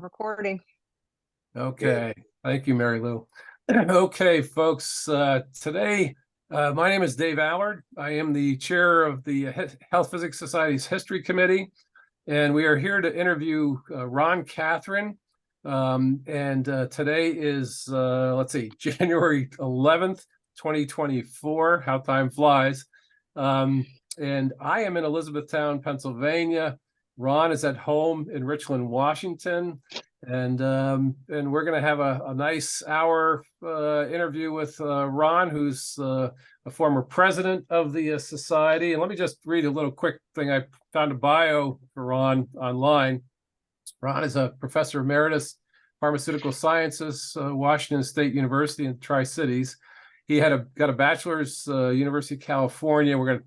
Recording. Okay, thank you, Mary Lou. Okay, folks, today my name is Dave Allard. I am the chair of the Health Physics Society's History Committee, and we are here to interview Ron Kathren. Today is, let's see, January 11th, 2024, how time flies. And I am in Elizabethtown, Pennsylvania. Ron is at home in Richland, Washington. And we're going to have a nice hour interview with Ron, who's a former president of the society. And let me just read a little quick thing. I found a bio for Ron online. Ron is a professor emeritus, pharmaceutical sciences, Washington State University in Tri-Cities. He got a bachelor's, University of California. We're going to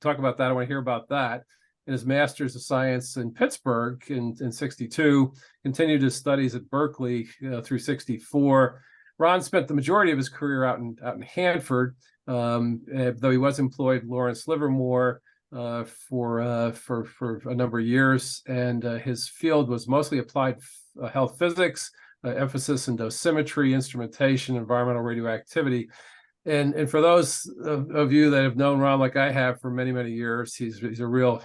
talk about that. I want to hear about that. And his master's of science in Pittsburgh in 62, continued his studies at Berkeley through 64. Ron spent the majority of his career out in Hanford, though he was employed Lawrence Livermore for a number of years. And his field was mostly applied health physics, emphasis in dosimetry, instrumentation, environmental radioactivity. And for those of you that have known Ron like I have for many, many years, he's a real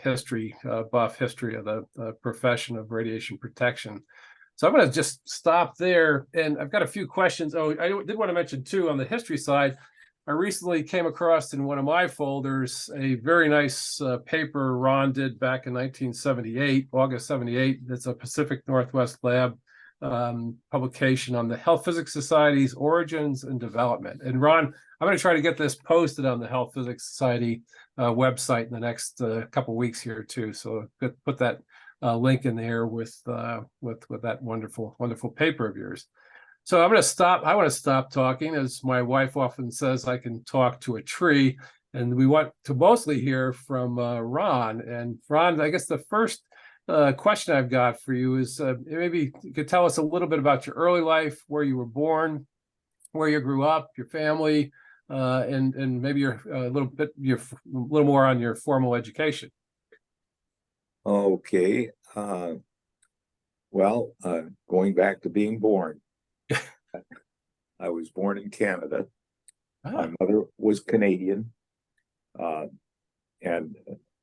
buff history of the profession of radiation protection. So I'm going to just stop there. And I've got a few questions. Oh, I did want to mention, too, on the history side, I recently came across in one of my folders a very nice paper Ron did back in 1978, August 78. It's a Pacific Northwest Lab publication on the Health Physics Society's origins and development. And Ron, I'm going to try to get this posted on the Health Physics Society website in the next couple of weeks here too. So put that link in there with that wonderful paper of yours. So I'm going to stop. I want to stop talking, as my wife often says. I can talk to a tree, and we want to mostly hear from Ron. And Ron, I guess the first question I've got for you is maybe you could tell us a little bit about your early life, where you were born, where you grew up, your family, and maybe a little more on your formal education. Okay. Well, going back to being born, I was born in Canada. My mother was Canadian, and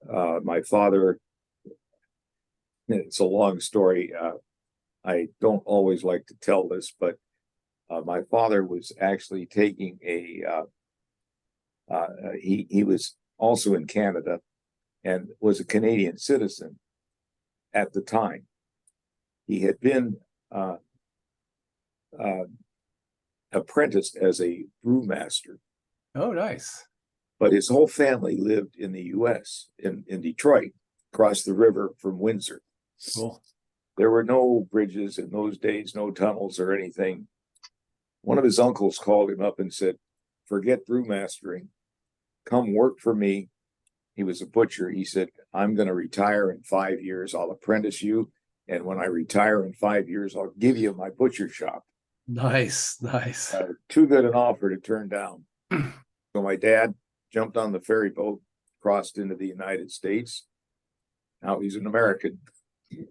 my father. It's a long story. I don't always like to tell this, but my father was actually taking he was also in Canada and was a Canadian citizen at the time. He had been apprenticed as a brewmaster. Oh, nice. But his whole family lived in the U.S., in Detroit, across the river from Windsor. Cool. There were no bridges in those days, no tunnels or anything. One of his uncles called him up and said, "Forget brewmastering. Come work for me." He was a butcher. He said, "I'm going to retire in 5 years. I'll apprentice you. And when I retire in 5 years, I'll give you my butcher shop." Nice. Too good an offer to turn down. So my dad jumped on the ferry boat, crossed into the United States. Now he's an American.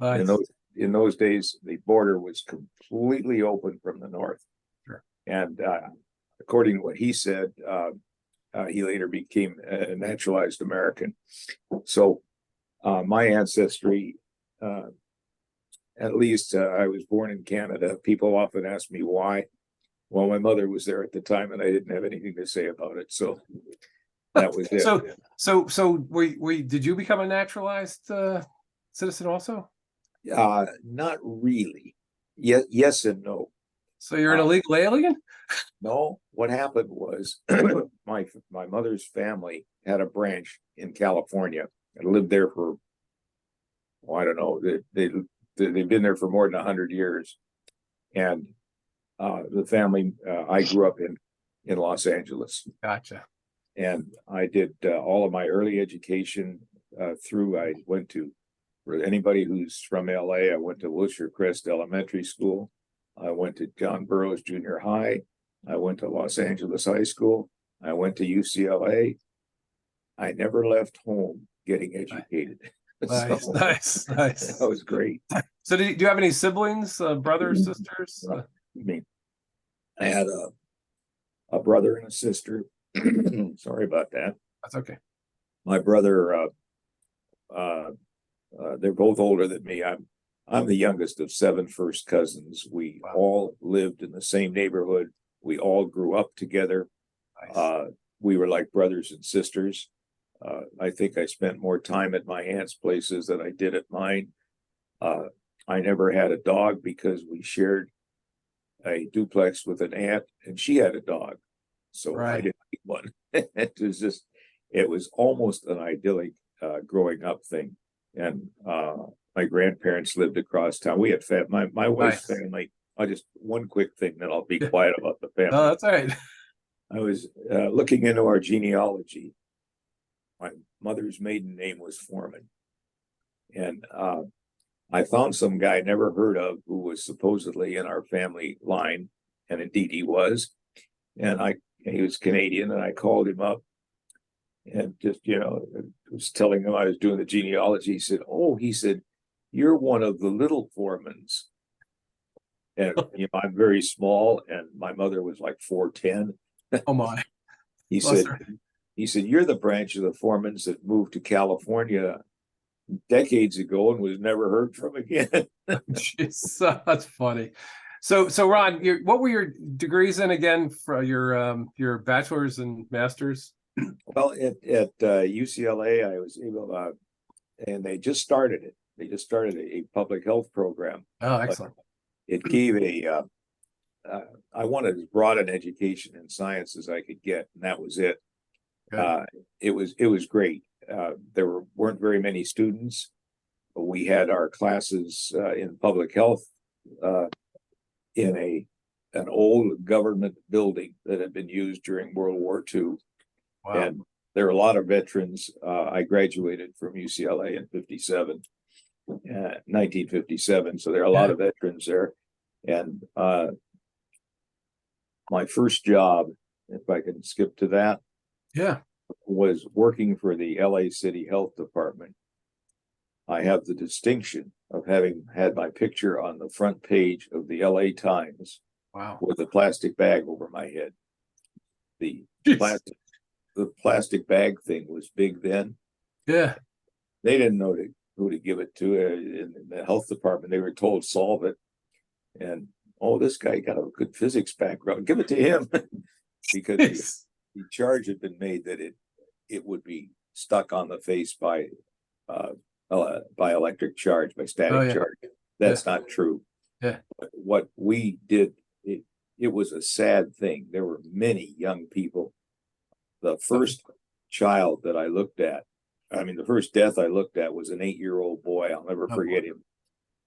Nice. In those days, the border was completely open from the north. Sure. And according to what he said, he later became a naturalized American. So my ancestry, at least I was born in Canada. People often ask me why. Well, my mother was there at the time, and I didn't have anything to say about it. So that was it. So did you become a naturalized citizen also? Not really. Yes and no. So you're an illegal alien? No. What happened was my mother's family had a branch in California and lived there for, I don't know, they've been there for more than 100 years. And the family, I grew up in Los Angeles. Gotcha. And I did all of my early education I went to, for anybody who's from LA, I went to Wilshire Crest Elementary School. I went to John Burroughs Junior High. I went to Los Angeles High School. I went to UCLA. I never left home getting educated. Nice. That was great. So do you have any siblings, brothers, sisters? I mean, I had a brother and a sister. Sorry about that. That's okay. My brother, they're both older than me. I'm the youngest of 7 first cousins. We Wow. all lived in the same neighborhood. We all grew up together. Nice. We were like brothers and sisters. I think I spent more time at my aunt's places than I did at mine. I never had a dog because we shared a duplex with an aunt, and she had a dog, so I Right. didn't need one. It was almost an idyllic growing up thing. And my grandparents lived across town. We had my wife's Nice. family. I just one quick thing, then I'll be Yeah. quiet about the No, family. that's all right. I was looking into our genealogy. My mother's maiden name was Foreman, and I found some guy I never heard of who was supposedly in our family line, and indeed he was. And he was Canadian, and I called him up and just, was telling him I was doing the genealogy. He said, "Oh," he said, "you're one of the little Foremans." And I'm very small, and my mother was like 4'10". Oh my. He Bless said, her. "You're the branch of the Foremans that moved to California decades ago and was never heard from again." Jeez, that's funny. So Ron, what were your degrees in again for your bachelor's and master's? Well, at UCLA, I was able, and they just started it. They just started a public health program. Oh, But excellent. it gave I wanted as broad an education in science as I could get, and that was it. Good. It was great. There weren't very many students. We had our classes in public health in an old government building that had been used during World War II. Wow. And there are a lot of veterans. I graduated from UCLA in 1957. So there are a lot of veterans there. And my first job, if I can skip to that, Yeah. was working for the LA City Health Department. I have the distinction of having had my picture on the front page of the LA Times Wow. with a plastic bag over my head. The Jeez. plastic bag thing was big then. Yeah. They didn't know who to give it to in the health department. They were told solve it, and this guy got a good physics background. Give it to him because the charge had been made that it would be stuck on the face by electric charge, by static charge. That's not true. Yeah. But what we did, it was a sad thing. There were many young people. The first child that I looked at, the first death I looked at was an 8-year-old boy. I'll never forget him.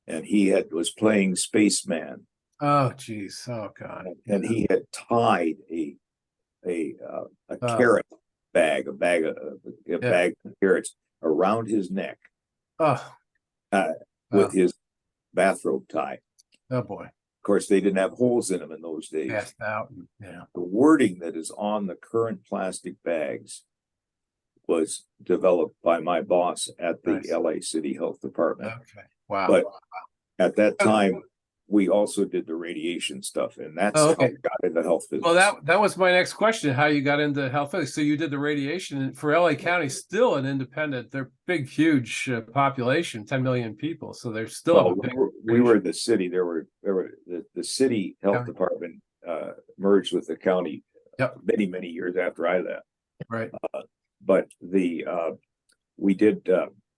And he was playing spaceman. Oh, geez. Oh, God. And he had tied a carrot bag, a bag of carrots around his neck with his bathrobe tie. Oh, boy. Of course, they didn't have holes in them in those days. Passed out. Yeah. The wording that is on the current plastic bags was developed by my boss at the LA City Health Department. Okay. Wow. But at that time, we also did the radiation stuff, and that's how we got into health physics. Well, that was my next question, how you got into health physics. So you did the radiation for LA County, still an independent, they're big, huge population, 10 million people. So they're still we were the city. There were the city health department merged with the county many years after I left. Right. But we did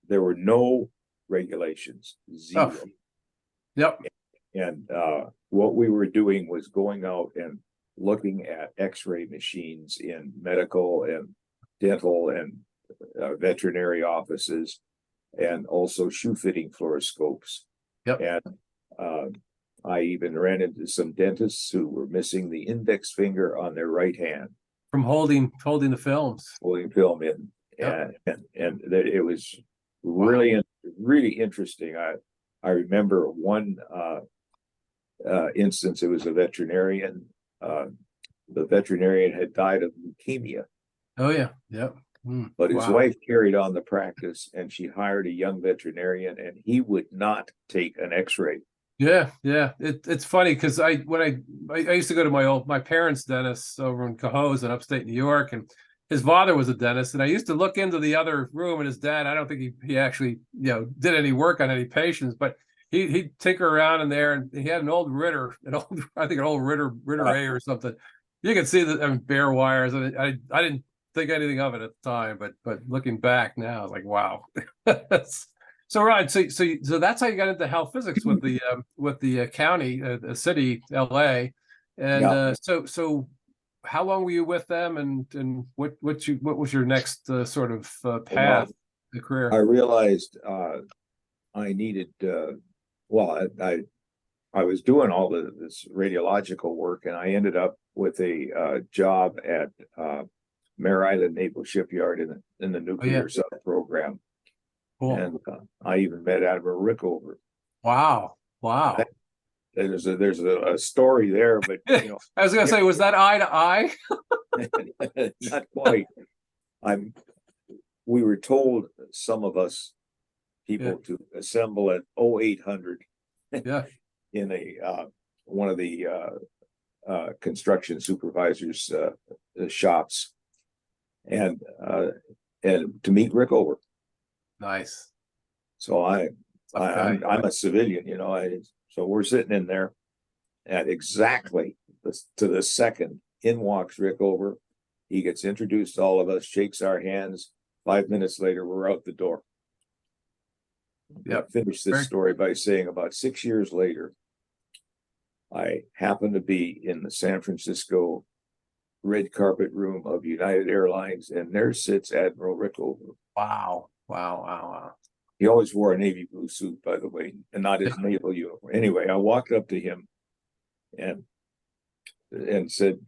there were no regulations, zero. Oh. Yep. And what we were doing was going out and looking at X-ray machines in medical and dental and veterinary offices, and also shoe fitting fluoroscopes. Yep. And I even ran into some dentists who were missing the index finger on their right hand from holding the films, holding film in. And that it was really interesting. I remember one instance. It was a veterinarian. The veterinarian had died of leukemia. Oh yeah, yep. But his Wow. wife carried on the practice, and she hired a young veterinarian, and he would not take an X-ray. Yeah, yeah. It's funny because I used to go to my parents' dentist over in Cohoes in upstate New York, and his father was a dentist, and I used to look into the other room, and his dad, I don't think he actually did any work on any patients, but he'd tinker around in there, and he had an old Ritter, I think an old Ritter A or something. You can see that, I mean, bare wires, and I didn't think anything of it at the time, but looking back now, it's like, wow. So right, so that's how you got into health physics with the county, city, LA, and Yeah. so how long were you with them, and what was your next sort of Well, path, the I career? realized I needed. Well, I was doing all this radiological work, and I ended up with a job at Mare Island Naval Shipyard in the Oh yeah, nuclear sub program, cool. and I even met Admiral Rickover. Wow, wow. There's a story there, but I was gonna say, was that eye to eye? not quite. I'm. We were told, some of us Yeah, people, to assemble at 0800 yeah. in one of the construction supervisors shops, and to meet Rickover. Nice. So Tough guy. I'm a civilian, so we're sitting in there at exactly to the second. In walks Rickover. He gets introduced to all of us, shakes our hands. 5 minutes later, we're out the door. Yep. I finish this story by saying, about 6 years later, I happened to be in the San Francisco red carpet room of United Airlines, and there sits Admiral Rickover. Wow, wow, wow, wow. He always wore a navy blue suit, by the way, and not his naval uniform. Anyway, I walked up to him and said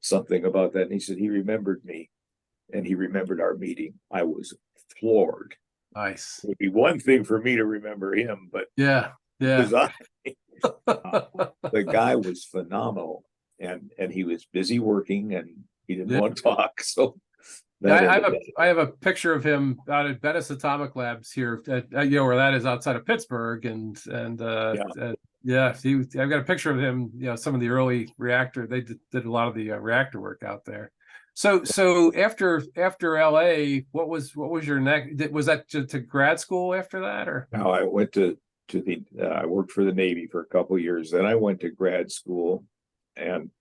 something about that, and he said he remembered me, and he remembered our meeting. I was floored. Nice. It would be one thing for me to remember him, but Yeah, it yeah. was I. The guy was phenomenal, and he was busy working, and he didn't Yeah. want to talk. So Yeah, that I have a picture of him out at Bettis Atomic Labs here, where that is outside of Pittsburgh, and yeah, I've got a picture of him. Some of the early reactor, they did a lot of the reactor work out there. So after LA, what was your next? Was that to grad school after that, or? Now I went to the I worked for the Navy for a couple of years. Then I went to grad school, and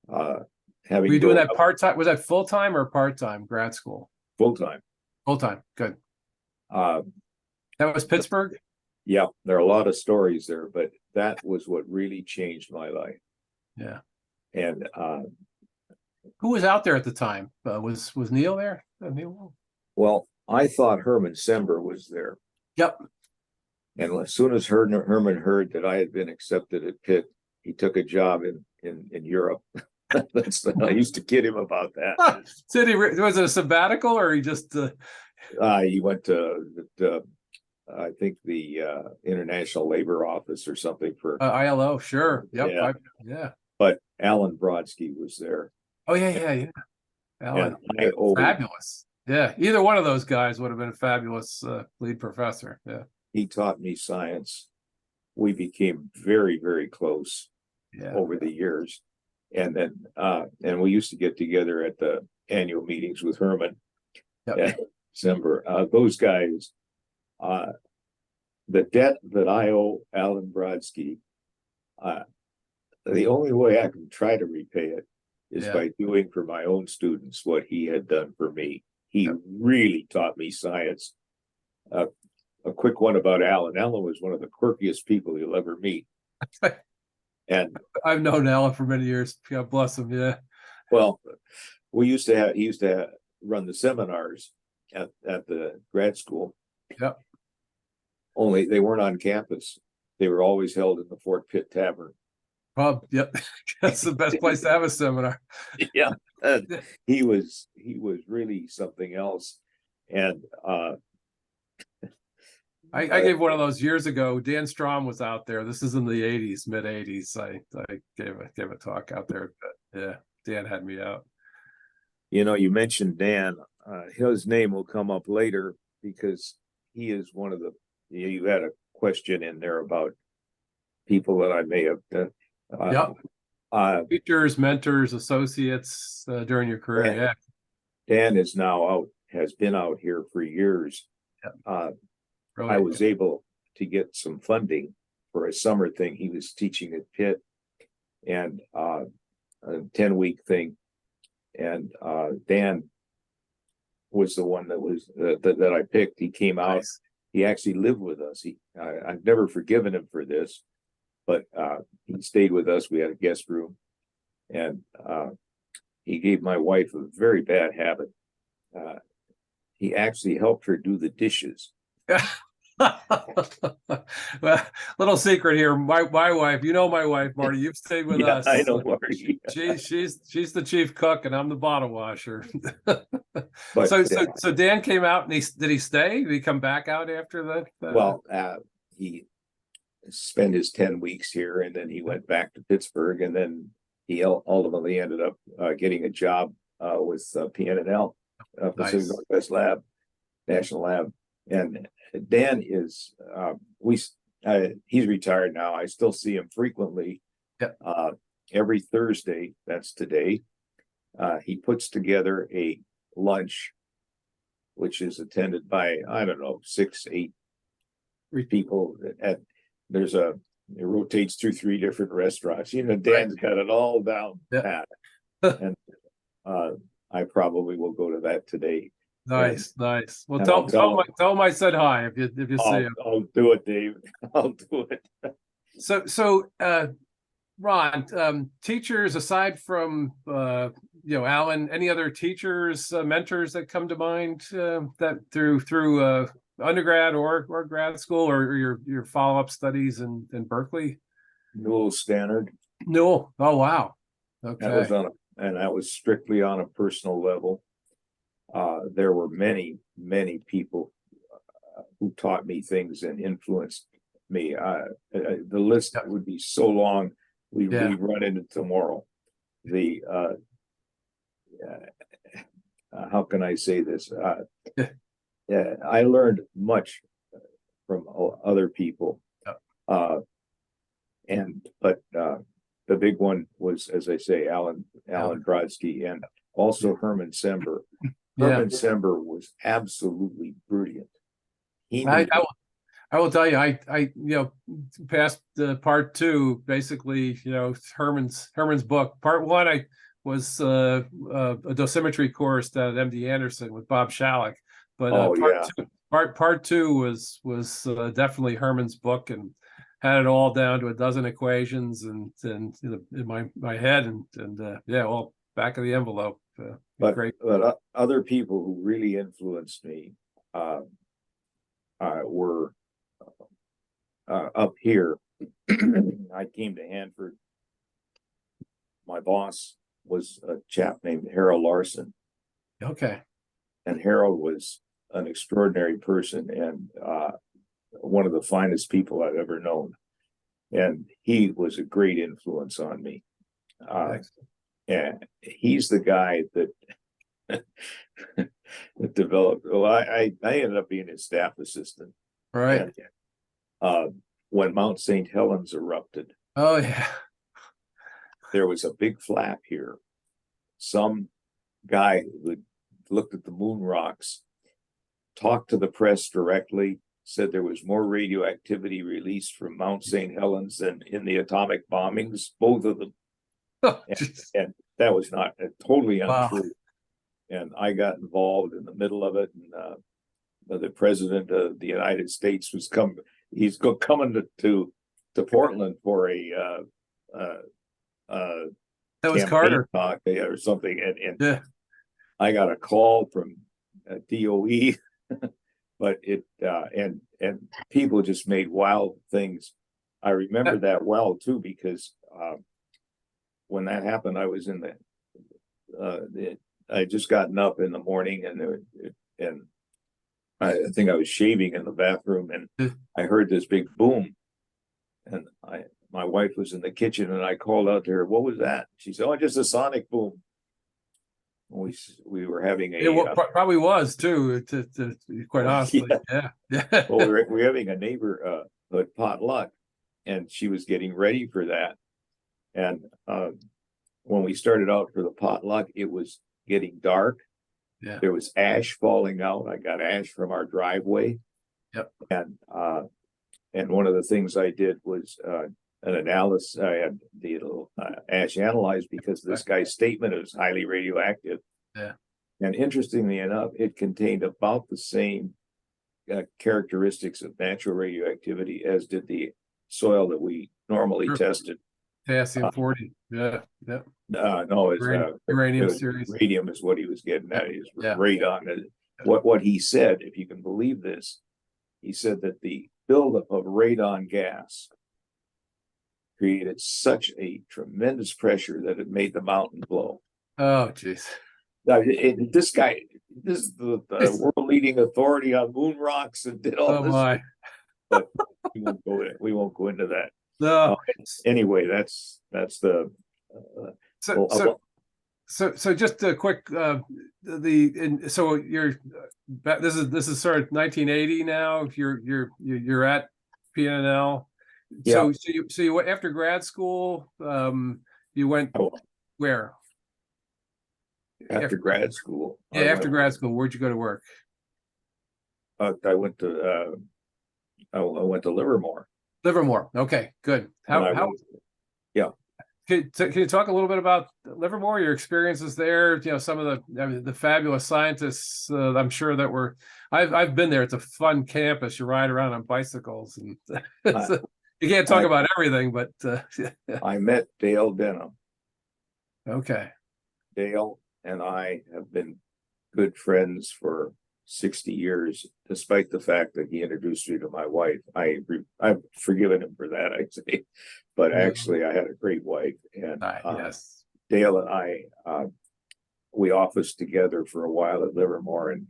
Were having you doing grown that up part-time? Was that full-time or part-time grad school? full time. Full-time. Good. Uh, That was Pittsburgh? yeah, there are a lot of stories there, but that was what really changed my life. Yeah. And Who was out there at the time? Was Neil there? Neil? well, I thought Herman Sember was there. Yep. And as soon as Herman heard that I had been accepted at Pitt, he took a job in Europe. I used to kid him about that. Was it a sabbatical, or he just? He went to I think the International Labor Office or something for ILO. Sure. Yep. Yeah. Yeah. But Alan Brodsky was there. Oh yeah. Alan, I owed, fabulous. Yeah. Either one of those guys would have been a fabulous lead professor. Yeah. he taught me science. We became very, very close over the years. And then and we used to get together at the annual meetings with Herman. Yep. December. Those guys, the debt that I owe Alan Brodsky, the only way I can try to repay it is by doing for my own students what he had done for me. He really taught me science. A quick one about Alan. Alan was one of the quirkiest people you'll ever meet. And I've known Alan for many years. God bless him. Yeah. Well, he used to run the seminars at the grad school. Yep. Only they weren't on campus. They were always held in the Fort Pitt Tavern. Pub. Yep. That's the best place to have a seminar. Yeah. He was really something else. And I gave one of those years ago. Dan Strom was out there. This is in the 80s, mid 80s. I gave a talk out there. But yeah, Dan had me out. You know, you mentioned Dan. His name will come up later because he is one of the. You had a question in there about people that I may have. Yep. Uh, Teachers, mentors, associates during your career. Dan, Yeah. Dan is now out. Has been out here for years. Yep. I Brilliant. was able to get some funding for a summer thing. He was teaching at Pitt, and a 10-week thing. And Dan was the one that was that I picked. He came out. Nice. He actually lived with us. I've never forgiven him for this, but he stayed with us. We had a guest room, and he gave my wife a very bad habit. He actually helped her do the dishes. Well, little secret here. My wife, you know my wife, Marty. You've stayed with Yeah, us. I know, Marty. She's the chief cook, and I'm the bottle washer. But So Dan came out, and did he stay? Did he come back out after that? Well, he spent his 10 weeks here, and then he went back to Pittsburgh, and then he ultimately ended up getting a job with PNNL, Pacific Nice. Northwest Lab, National Lab. And Dan is he's retired now. I still see him frequently. Yep. Every Thursday, that's today, he puts together a lunch, which is attended by, I don't know, 6-8 people. It rotates through 3 different restaurants. You know, Dan's got it all down pat. And I probably will go to that today. Nice. Well, and tell him I said hi if you see him. I'll do it, Dave. I'll do it. So Ron, teachers aside from Alan, any other teachers, mentors that come to mind that through undergrad or grad school or your follow-up studies in Berkeley? Newell Stannard. No. Oh wow. Okay. That was strictly on a personal level. There were many people who taught me things and influenced me. The list would be so long. We run into tomorrow. How can I say this? I learned much from other people. But the big one was, as I say, Alan Brodsky, and also Herman Sember. Herman Sember was absolutely brilliant. I will tell you, I past part 2, basically, Herman's book. Part 1, I was a dosimetry course down at MD Anderson with Bob Shallak, but part two was definitely Herman's book, and had it all down to a dozen equations and in my head, and all back of the envelope. But other people who really influenced me were up here. I came to Hanford. My boss was a chap named Harold Larson. Okay. And Harold was an extraordinary person and one of the finest people I've ever known. And he was a great influence on me. And he's the guy that that developed. Well, I ended up being his staff assistant. Right. And, when Mount St. Helens erupted. Oh yeah. There was a big flap here. Some guy who looked at the moon rocks, talked to the press directly, said there was more radioactivity released from Mount St. Helens than in the atomic bombings, both of them. And that was not totally untrue. Wow. And I got involved in the middle of it. And the president of the United States was coming to Portland for a that was Carter talk or something. And I got a call from DOE, but and people just made wild things. I remember that well too, because when that happened, I was in I just gotten up in the morning, and I think I was shaving in the bathroom, and I heard this big boom, and my wife was in the kitchen, and I called out to her, "What was that?" She said, "Oh, just a sonic boom." we were having It probably was too, to be quite honestly. yeah. Yeah. Well, we were having a neighborhood potluck, and she was getting ready for that. And when we started out for the potluck, it was getting dark. Yeah. There was ash falling out. I got ash from our driveway. Yep. And one of the things I did was an analysis. I had the little ash analyzed because this guy's statement is highly radioactive. Yeah. And interestingly enough, it contained about the same characteristics of natural radioactivity as did the soil that we normally tested. Potassium 40. Yeah. Yeah. No, it's uranium series. Radium is what he was getting at. Is Yeah. radon. What he said, if you can believe this, he said that the buildup of radon gas created such a tremendous pressure that it made the mountain blow. Oh, geez. This guy, this is the world leading authority on moon rocks and did all this. My. But we won't go into that. No. Anyway, that's the. So just a quick so you're this is sort of 1980 now. You're at PNL. Yeah. So you went after grad school. You went where? After grad school. Yeah, after grad school, where'd you go to work? I went to Livermore. Livermore. Okay, good. Yeah. Can you talk a little bit about Livermore, your experiences there? You know, some of the fabulous scientists, I'm sure that were. I've been there. It's a fun campus. You ride around on bicycles, and you can't talk about everything, but I met Dale Denham. Okay. Dale and I have been good friends for 60 years, despite the fact that he introduced me to my wife. I've forgiven him for that, I'd say, but actually I had a great wife, and yes. Dale and I we officed together for a while at Livermore, and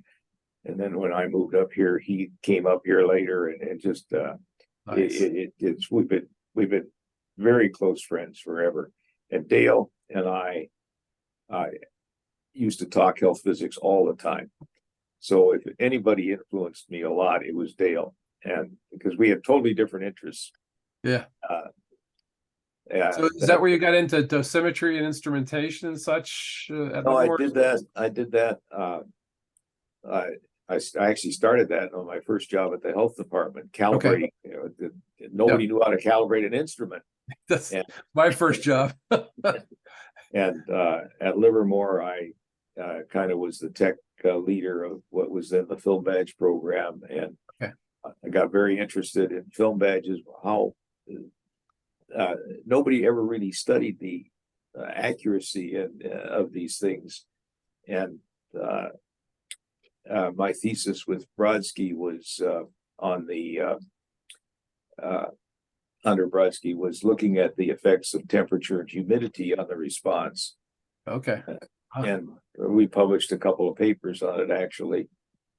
then when I moved up here, he came up here later, and just it's we've been very close friends forever. And Dale and I used to talk health physics all the time. So if anybody influenced me a lot, it was Dale, and because we had totally different interests. Yeah. So is that where you got into dosimetry and instrumentation and such? No, I did that. I actually started that on my first job at the health department, calibrating. Okay. Nobody knew how to calibrate an instrument. That's my first job. And at Livermore, I kind of was the tech leader of what was then the film badge program, and I got very interested in film badges. How nobody ever really studied the accuracy of these things, and my thesis with Brodsky was under Brodsky was looking at the effects of temperature and humidity on the response. Okay. And we published a couple of papers on it, actually.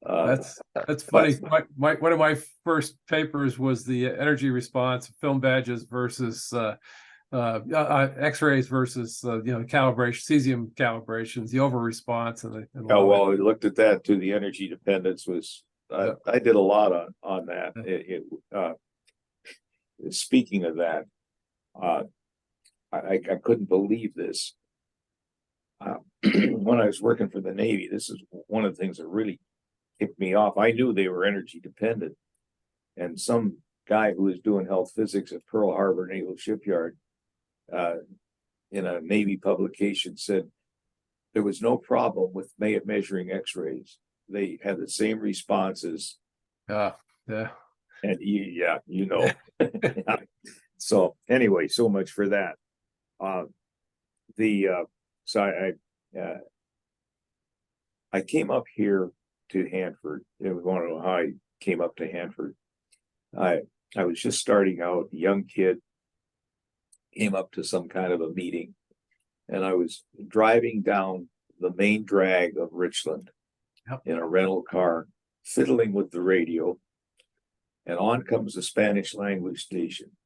That's funny. One of my first papers was the energy response, film badges versus X-rays versus calibration, cesium calibrations, the over response, and well, we looked at that too. The energy dependence was I did a lot on that. Speaking of that, I couldn't believe this. When I was working for the Navy, this is one of the things that really ticked me off. I knew they were energy dependent, and some guy who was doing health physics at Pearl Harbor Naval Shipyard in a Navy publication said there was no problem with measuring X-rays. They had the same responses. Yeah. And So anyway, so much for that. So I came up here to Hanford. We want to know how I came up to Hanford. I was just starting out, a young kid, came up to some kind of a meeting, and I was driving down the main drag of Richland in a rental car, fiddling with the radio, and on comes the Spanish language station.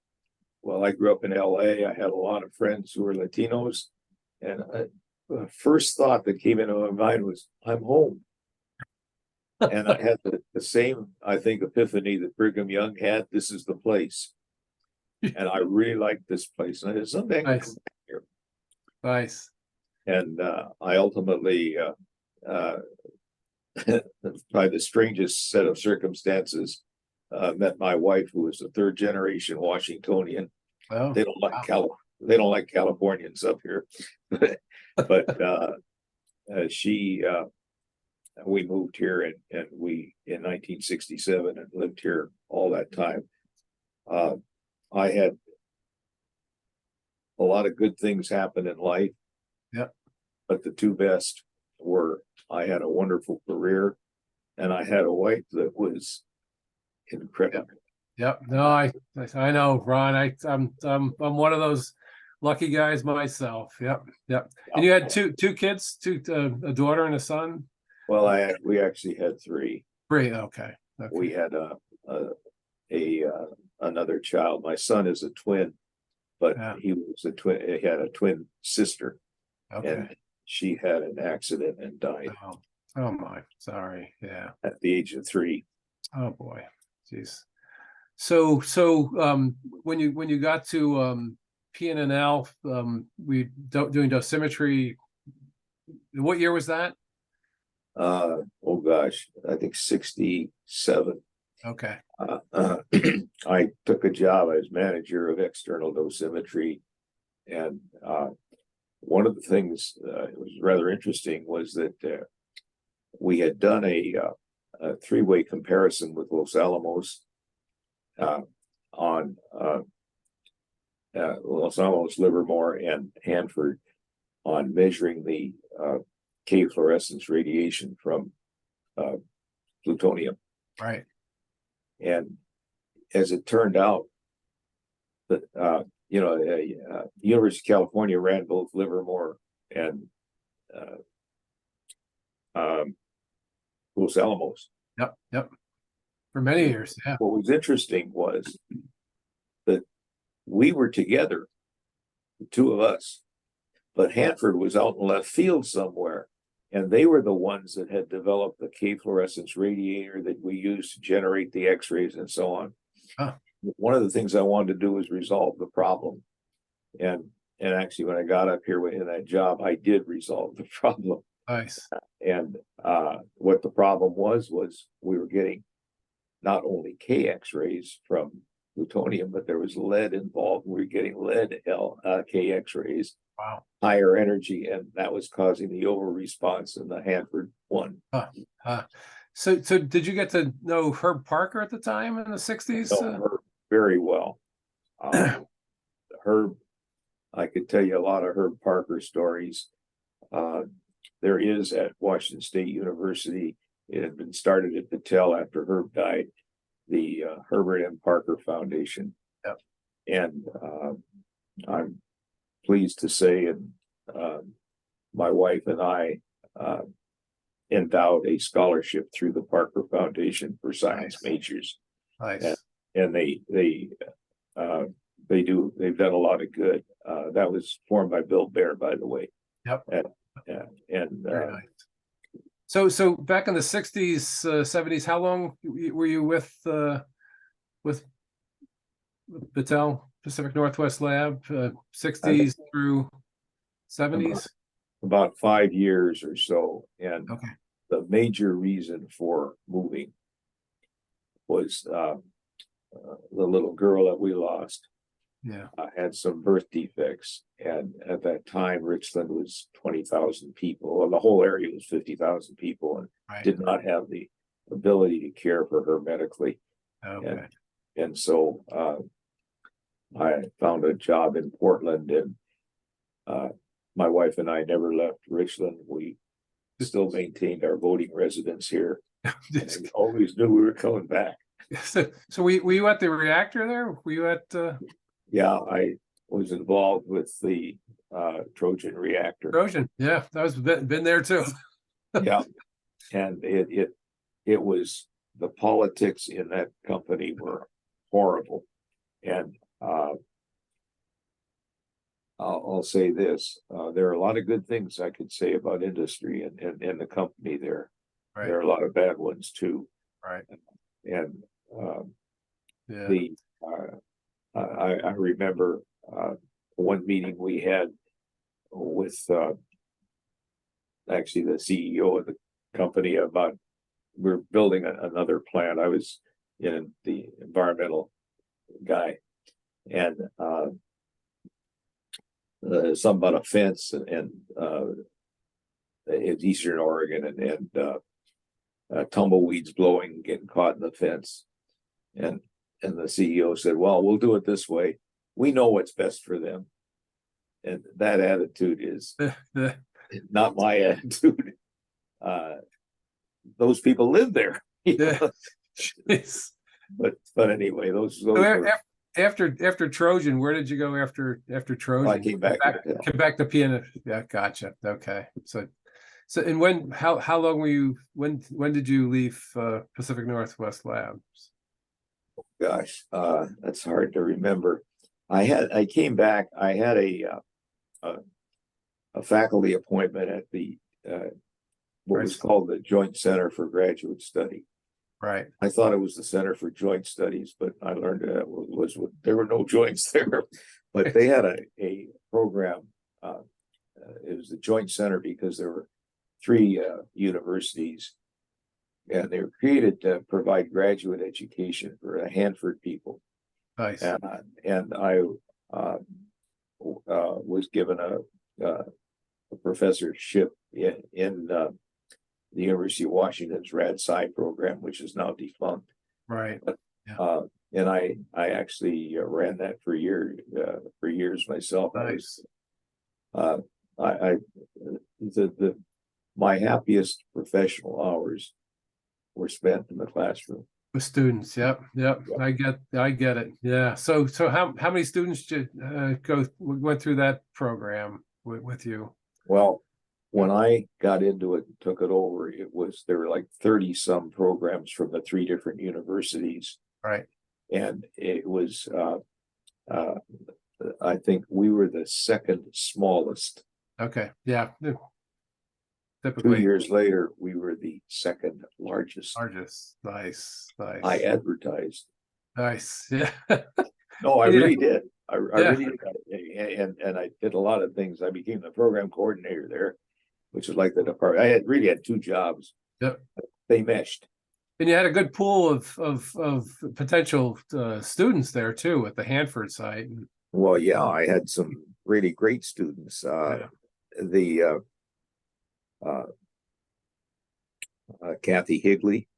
Well, I grew up in LA. I had a lot of friends who were Latinos, and the first thought that came into my mind was, I'm home. And I had the same, I think, epiphany that Brigham Young had. This is the place. And I really liked this place. And I said, someday I'm gonna Nice. come back here. Nice. And I ultimately, by the strangest set of circumstances, met my wife, who was a third generation Washingtonian. Oh, They don't like wow. They don't like Californians up here, but we moved here and we in 1967 and lived here all that time. I had a lot of good things happen in life. Yep. But the two best were I had a wonderful career and I had a wife that was incredible. Yep. No, I know, Ron. I'm one of those lucky guys myself. Yep. Yep. And you had two kids, a daughter and a son. Well, we actually had three. Three. Okay. We had another child. My son is a twin, but he was a twin. He had a twin sister, and she had an accident and died. Oh my, sorry. Yeah. At the age of 3. Oh boy, jeez. So when you got to PNNL, we doing dosimetry. What year was that? Oh gosh, I think 67. Okay. I took a job as manager of external dosimetry, and one of the things that was rather interesting was that we had done a 3-way comparison with Los Alamos on Los Alamos, Livermore, and Hanford on measuring the K fluorescence radiation from plutonium. Right. And as it turned out, that University of California ran both Livermore and Los Alamos. Yep. For many years. Yeah. What was interesting was that we were together, the two of us, but Hanford was out in left field somewhere. And they were the ones that had developed the K fluorescence radiator that we used to generate the X-rays and so on. Huh. One of the things I wanted to do was resolve the problem. And actually, when I got up here in that job, I did resolve the problem. Nice. And what the problem was we were getting not only K X-rays from plutonium, but there was lead involved. We were getting lead K X-rays. Wow. Higher energy, and that was causing the over response in the Hanford one. So did you get to know Herb Parker at the time in the 60s? Herb very well. Herb, I could tell you a lot of Herb Parker stories. There is at Washington State University, it had been started at Patel after Herb died, the Herbert M. Parker Foundation. Yep. And I'm pleased to say, and my wife and I endowed a scholarship through the Parker Foundation for science majors. Nice. And they've done a lot of good. That was formed by Bill Baer, by the way. Yep. And very nice. So back in the 60s, 70s, how long were you with Battelle Pacific Northwest Lab? 60s through 70s? About 5 years or so. And okay. The major reason for moving was the little girl that we lost. Yeah. Had some birth defects, and at that time Richland was 20,000 people. Well, the whole area was 50,000 people, and did not have the ability to care for her medically. Okay. And so I found a job in Portland, and my wife and I never left Richland. We still maintained our voting residence here. We always knew we were coming back. So were you at the reactor there? Were you at? Yeah, I was involved with the Trojan reactor. Trojan, yeah, that was been there too. Yeah, and it was, the politics in that company were horrible, and I'll say this, there are a lot of good things I could say about industry and the company there. Right. There are a lot of bad ones too. Right. And Yeah. the I remember one meeting we had with actually the CEO of the company about we're building another plant. I was in the environmental guy, and something about a fence and it's Eastern Oregon and tumbleweeds blowing, getting caught in the fence. And the CEO said, well, we'll do it this way. We know what's best for them. And that attitude is not my attitude. Those people live there. But anyway, those So were, after Trojan, where did you go after Trojan? I came back to piano. Yeah, gotcha. Okay. So and how long were you, when did you leave Pacific Northwest Labs? gosh, that's hard to remember. I came back, I had a faculty appointment at the what was called the Joint Center for Graduate Study. Right. I thought it was the Center for Joint Studies, but I learned that was there were no joints there. But they had a program. It was the Joint Center because there were 3 universities, and they were created to provide graduate education for the Hanford people. Nice. And I was given a professorship in the University of Washington's RAD-Sci program, which is now defunct. Right. And I actually ran that for years myself. Nice. My happiest professional hours were spent in the classroom with students. Yep. I get it. Yeah. So how many students did went through that program with you? Well, when I got into it and took it over, there were like 30 some programs from the 3 different universities. Right. And it was I think we were the second smallest. Okay. Yeah. Typically 2 years later, we were the second largest. Nice. I advertised. Nice. Yeah. No, I really did. I really did. And I did a lot of things. I became the program coordinator there, which is like the department. I really had 2 jobs. Yep. They meshed. And you had a good pool of potential students there too at the Hanford site. Well, yeah, I had some really great students. Kathy Higley.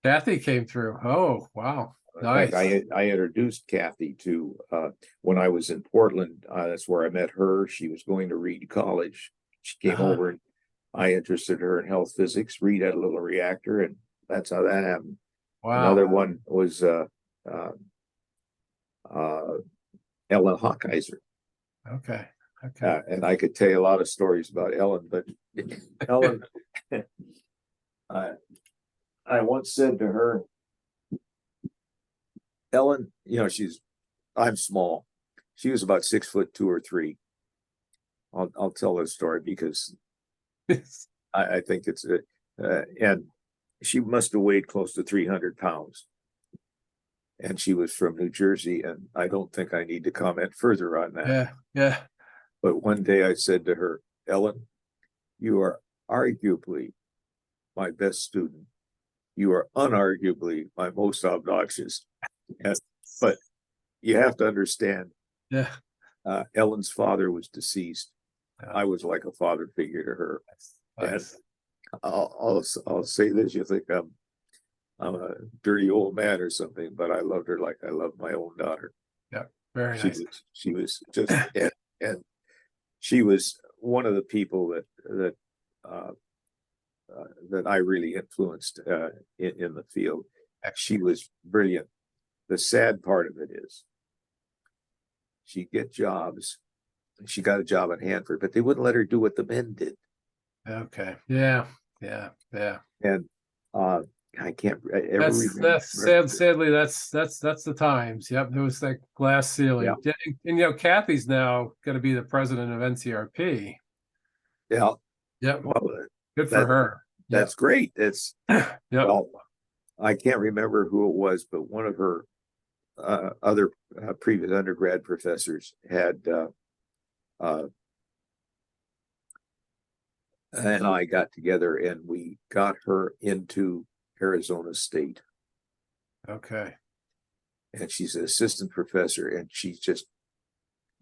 Kathy came through. Oh, wow. Nice. I introduced Kathy to when I was in Portland. That's where I met her. She was going to Reed College. She came over and I interested her in health physics. Reed had a little reactor, and that's how that happened. Wow. Another one was Ellen Hawkeiser. Okay. And I could tell you a lot of stories about Ellen, but Ellen, I once said to her, Ellen, I'm small. She was about 6'2" or 3. I'll tell this story because I think it's and she must have weighed close to 300 pounds. And she was from New Jersey, and I don't think I need to comment further on that. Yeah. But one day I said to her, Ellen, you are arguably my best student. You are unarguably my most obnoxious. But you have to understand, Ellen's father was deceased. I was like a father figure to her. Nice. And I'll say this: you think I'm a dirty old man or something, but I loved her like I love my own daughter. Yeah, very nice. She was just and she was one of the people that I really influenced in the field. She was brilliant. The sad part of it is she'd get jobs. She got a job at Hanford, but they wouldn't let her do what the men did. Okay. Yeah. And I can't ever remember. Sadly, that's the times. Yep, there was that glass ceiling. Yeah. And you know, Kathy's now going to be the president of NCRP. Yeah. Yep, Well, good for her. that's great. It's Yep. well, I can't remember who it was, but one of her other previous undergrad professors had and I got together and we got her into Arizona State. Okay. And she's an assistant professor and she's just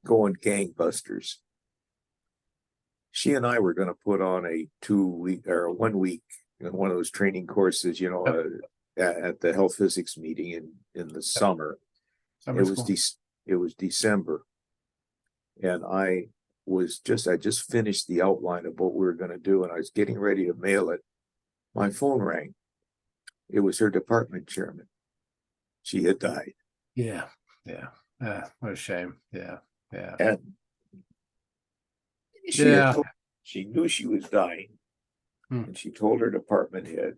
going gangbusters. She and I were going to put on a 2 week or 1 week in one of those training courses, you know, at the health physics meeting in the summer. Summer school. It was December, and I just finished the outline of what we were going to do, and I was getting ready to mail it. My phone rang. It was her department chairman. She had died. Yeah. What a shame. Yeah. And she knew she was dying, and she told her department head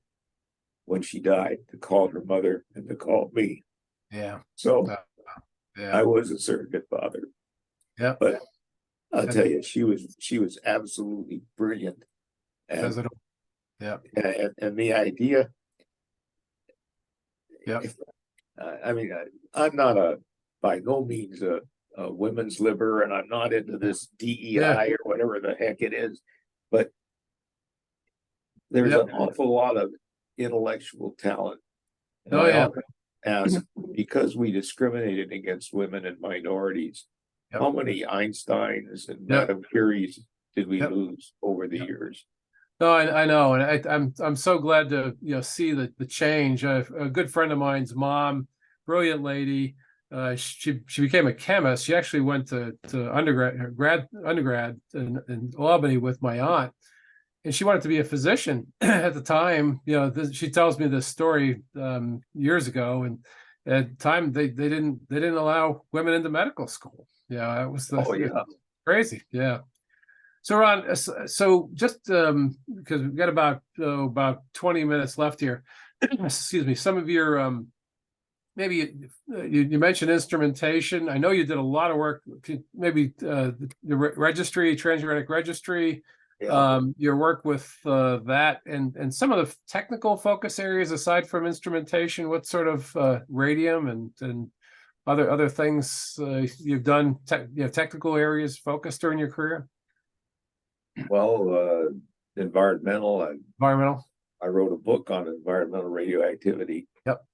when she died to call her mother and to call me. Yeah. So I was a surrogate father. Yeah. But I'll tell you, she was absolutely brilliant. And, yeah. And the idea. Yeah. I mean, I'm not by no means a women's liber, and I'm not into this DEI or whatever the heck it is, but there's an awful lot of intellectual talent. And I often ask, because we discriminated against women and minorities, how many Einsteins and Madame Curies did we lose over the years? No, I know, and I'm so glad to see the change. A good friend of mine's mom, brilliant lady. She became a chemist. She actually went to undergrad in Albany with my aunt, and she wanted to be a physician at the time. She tells me this story years ago, and at the time they didn't allow women into medical school. Yeah, it was crazy. Yeah. So Ron, so just because we've got about 20 minutes left here, excuse me. Some of your maybe you mentioned instrumentation. I know you did a lot of work. Maybe the registry, transuranic registry. Your work with that and some of the technical focus areas aside from instrumentation. What sort of radium and other things you've done? Technical areas focused during your career. Well, environmental. I wrote a book on environmental radioactivity. Yep.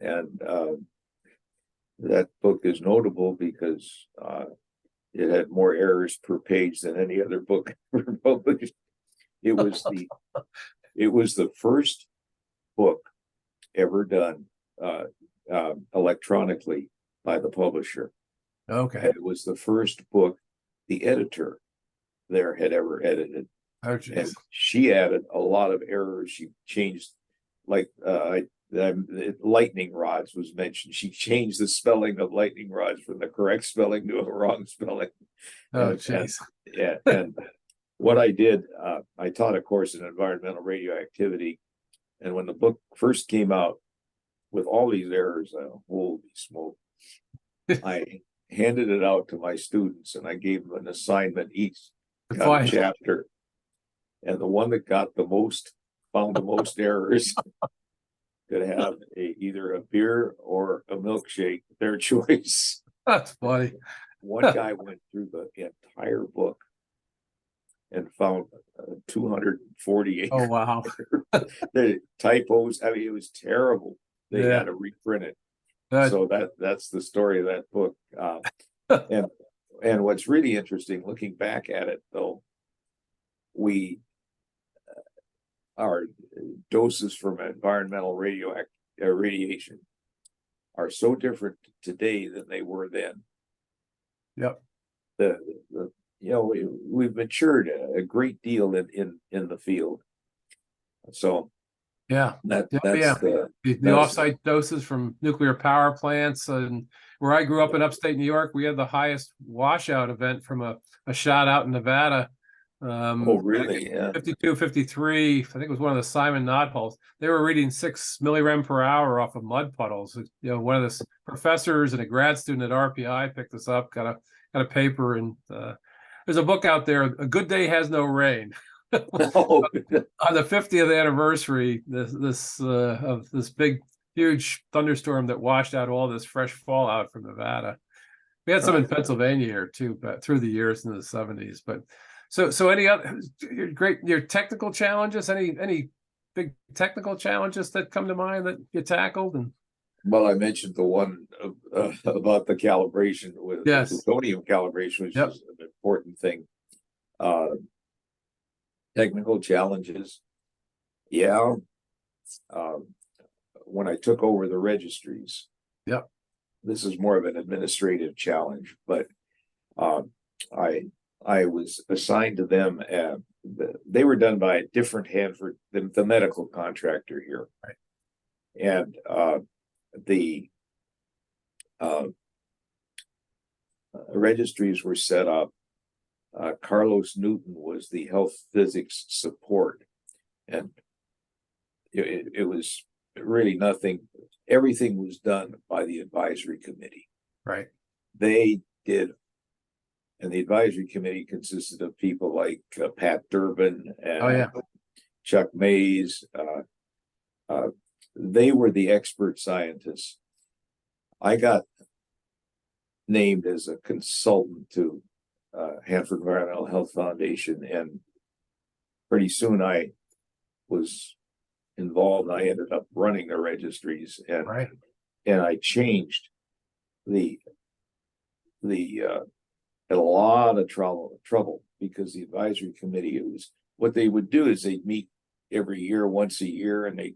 And that book is notable because it had more errors per page than any other book ever published. It was the first book ever done electronically by the publisher. Okay. And it was the first book the editor there had ever edited. Oh, geez. And she added a lot of errors. She changed, like the lightning rods was mentioned. She changed the spelling of lightning rods from the correct spelling to a wrong spelling. Oh, jeez. And what I did, I taught a course in environmental radioactivity, and when the book first came out with all these errors, holy smoke! I handed it out to my students, and I gave them an assignment each. Got a chapter, and the one that got found the most errors could have either a beer or a milkshake, their choice. That's funny. One guy went through the entire book and found 248. Oh, wow. The typos. I mean, it was terrible. They had to reprint it. So that's the story of that book. And what's really interesting, looking back at it, though, our doses from environmental radiation are so different today than they were then. Yep. We've matured a great deal in the field. So that's the offsite doses from nuclear power plants. And where I grew up in upstate New York, we had the highest washout event from a shot out in Nevada Oh, really? Yeah. 52, 53, I think it was one of the Simon Knott holes. They were reading 6 millirem per hour off of mud puddles. You know, one of the professors and a grad student at RPI picked this up, got a paper, and there's a book out there, A Good Day Has No Rain. Oh, On the 50th anniversary, of this big, huge thunderstorm that washed out all this fresh fallout from Nevada. We had some in Pennsylvania here too, but through the years in the 70s. But so any other your technical challenges? Any big technical challenges that come to mind that you tackled? And well, I mentioned the one about the calibration with the yes, plutonium calibration, which yep, is an important thing. Technical challenges. Yeah. When I took over the registries, yep, this is more of an administrative challenge, but I was assigned to them. They were done by a different Hanford than the medical contractor here, right, and the registries were set up. Carlos Newton was the health physics support, and it was really nothing. Everything was done by the advisory committee. right. They did, and the advisory committee consisted of people like Pat Durbin and Oh yeah, Chuck Mays. They were the expert scientists. I got named as a consultant to Hanford Environmental Health Foundation, and pretty soon I was involved. I ended up running the registries, and right, I changed the had a lot of trouble because the advisory committee, it was what they would do is they'd meet every year, once a year, and they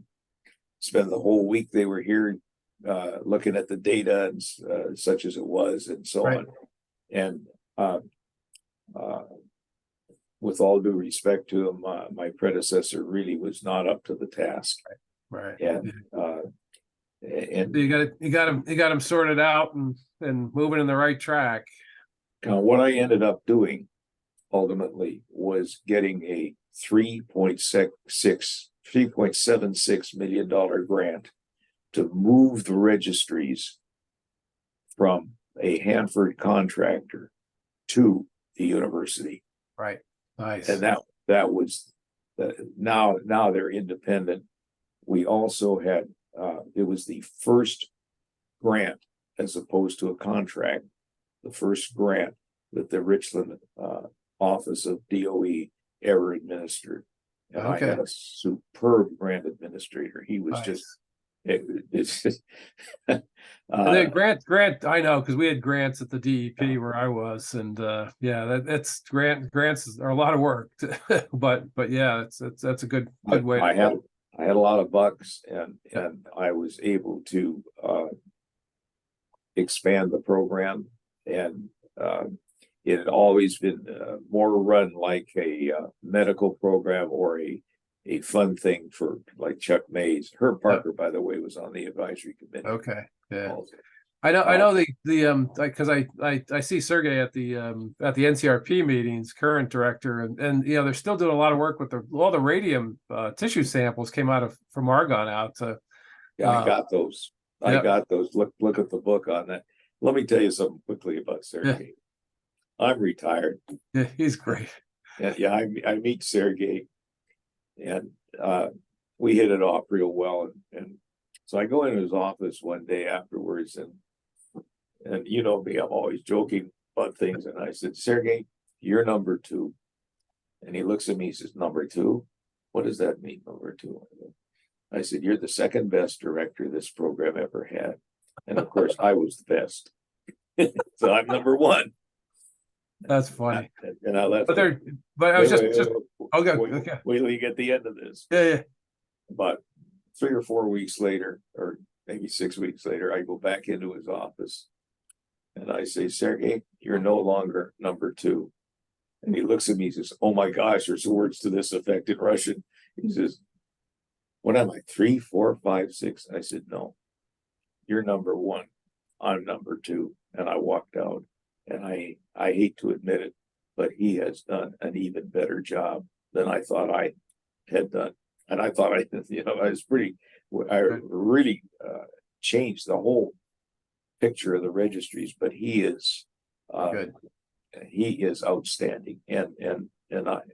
spend the whole week they were here looking at the data and such as it was, and so right. on. And with all due respect to him, my predecessor really was not up to the task. Right. And So you got him sorted out and moving in the right track. what I ended up doing ultimately was getting a $3.76 million grant to move the registries from a Hanford contractor to the university. Right. Nice. And that was now they're independent. We also had it was the first grant, as opposed to a contract, the first grant that the Richland office of DOE ever administered. And I had a superb grant administrator. He was just it's just and then grant I know, because we had grants at the DEP where I was, and yeah, that's grants are a lot of work but yeah, that's a good way. I had a lot of bucks, and I was able to expand the program, and it had always been more run like a medical program or a fun thing for like Chuck Mays. Herb Parker, by the way, was on the advisory committee. Okay, yeah. Also. I know the because I see Sergey at the NCRP meetings, current director, and you know they're still doing a lot of work with all the radium tissue samples came from Argonne out to. Yeah, I got those. I got those. Look at the book on that. Let me tell you something quickly about Sergey. Yeah. I'm retired. Yeah, he's great. Yeah, I meet Sergey, and we hit it off real well, and so I go into his office one day afterwards, and you know me, I'm always joking about things. And I said, Sergey, you're number 2. And he looks at me, he says, number 2? What does that mean, number 2? I said, you're the second best director this program ever had. And of course, I was the best. So I'm number 1. That's funny. And I left. But I was just okay. Wait till you get the end of this. Yeah. But 3 or 4 weeks later, or maybe 6 weeks later, I go back into his office. And I say, Sergey, you're no longer number 2. And he looks at me and says, oh my gosh, there's words to this effect in Russian. He says, what am I, 3, 4, 5, 6? I said, no, you're number 1. I'm number 2. And I walked out. And I hate to admit it, but he has done an even better job than I thought I had done. And I thought I was I really changed the whole picture of the registries, but he is outstanding, and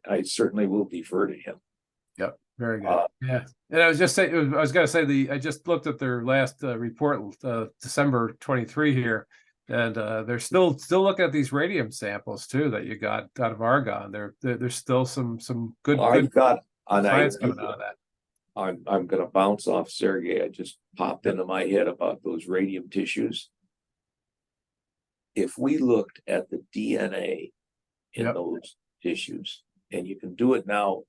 I certainly will defer to him. Yep, very good. Yeah, and I was going to say I just looked at their last report, December 23 here, and they're still looking at these radium samples too that you got out of argon. There's still some good science coming out of that. I'm going to bounce off Sergey. I just popped into my head about those radium tissues. If we looked at the DNA in those tissues, and you can do it now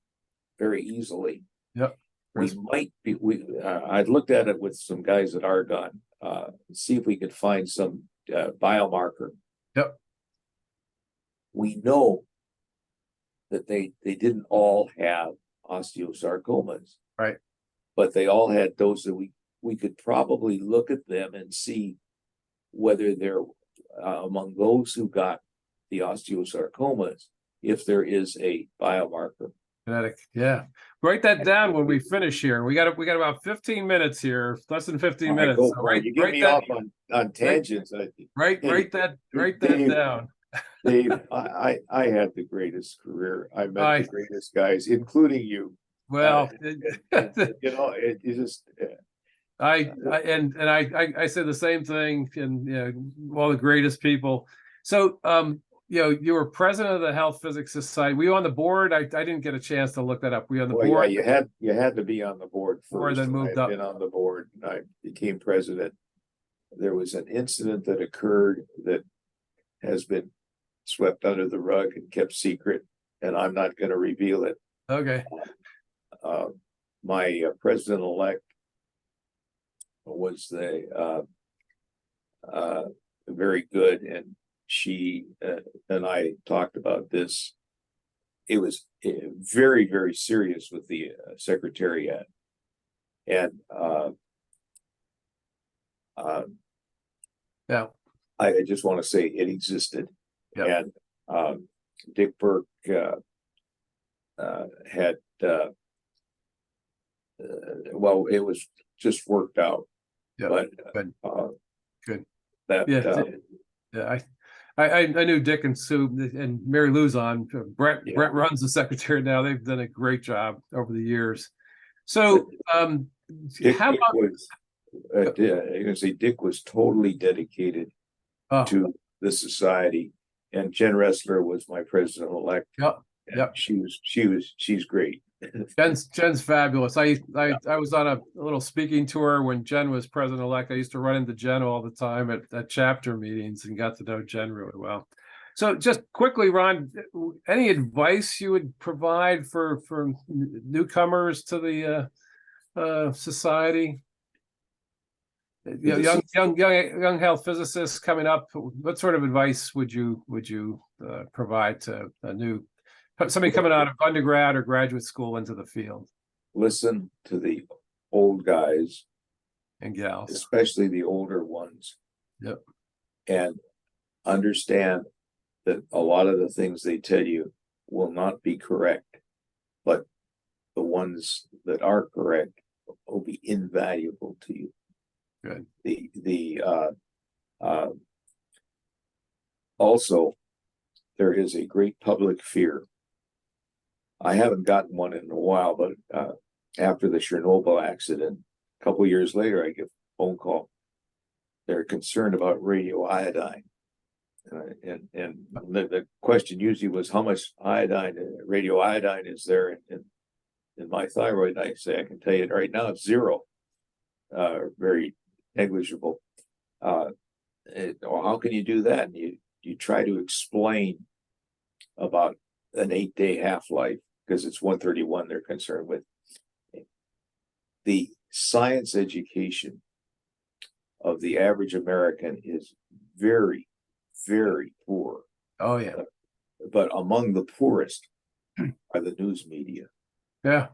very easily. Yep. I'd looked at it with some guys at Argonne, see if we could find some biomarker. Yep. We know that they didn't all have osteosarcomas. Right. But they all had those that we could probably look at them and see whether they're among those who got the osteosarcomas, if there is a biomarker. Genetic, yeah. Write that down when we finish here. We got about 15 minutes here, less than 15 minutes. So you get me off on tangents. Write that down. Dave, I had the greatest career. I met the greatest guys, including you. Well, it just. I said the same thing, and all the greatest people. So, you were president of the Health Physics Society. Were you on the board? I didn't get a chance to look that up. Were you on the board? Yeah, you had to be on the board first. Or then moved up. I've been on the board. I became president. There was an incident that occurred that has been swept under the rug and kept secret, and I'm not going to reveal it. Okay. My president-elect was very good, and she and I talked about this. It was very, very serious with the Secretariat, and I just want to say it existed. Yep. And Dick Burke had well, it was just worked out. Yeah, but good. That I knew Dick and Sue and Mary Lou's on. Brett runs the secretary now. They've done a great job over the years. So how about you can say Dick was totally dedicated to the society, and Jen Ressler was my president-elect. Yep. She's great. Jen's fabulous. I was on a little speaking tour when Jen was president-elect. I used to run into Jen all the time at chapter meetings and got to know Jen really well. So just quickly, Ron, any advice you would provide for newcomers to the society? Young health physicists coming up. What sort of advice would you provide to somebody coming out of undergrad or graduate school into the field? Listen to the old guys and gals, especially the older ones. Yep. And understand that a lot of the things they tell you will not be correct, but the ones that are correct will be invaluable to you. Good. Also, there is a great public fear. I haven't gotten one in a while, but after the Chernobyl accident, a couple of years later, I get a phone call. They're concerned about radioiodine. And the question usually was, how much radioiodine is there in my thyroid? And I say, I can tell you right now, it's zero. Very negligible. How can you do that? And you try to explain about an 8-day half-life, because it's 131 they're concerned with. The science education of the average American is very, very poor. Oh, yeah. But among the poorest are the news media. Yeah.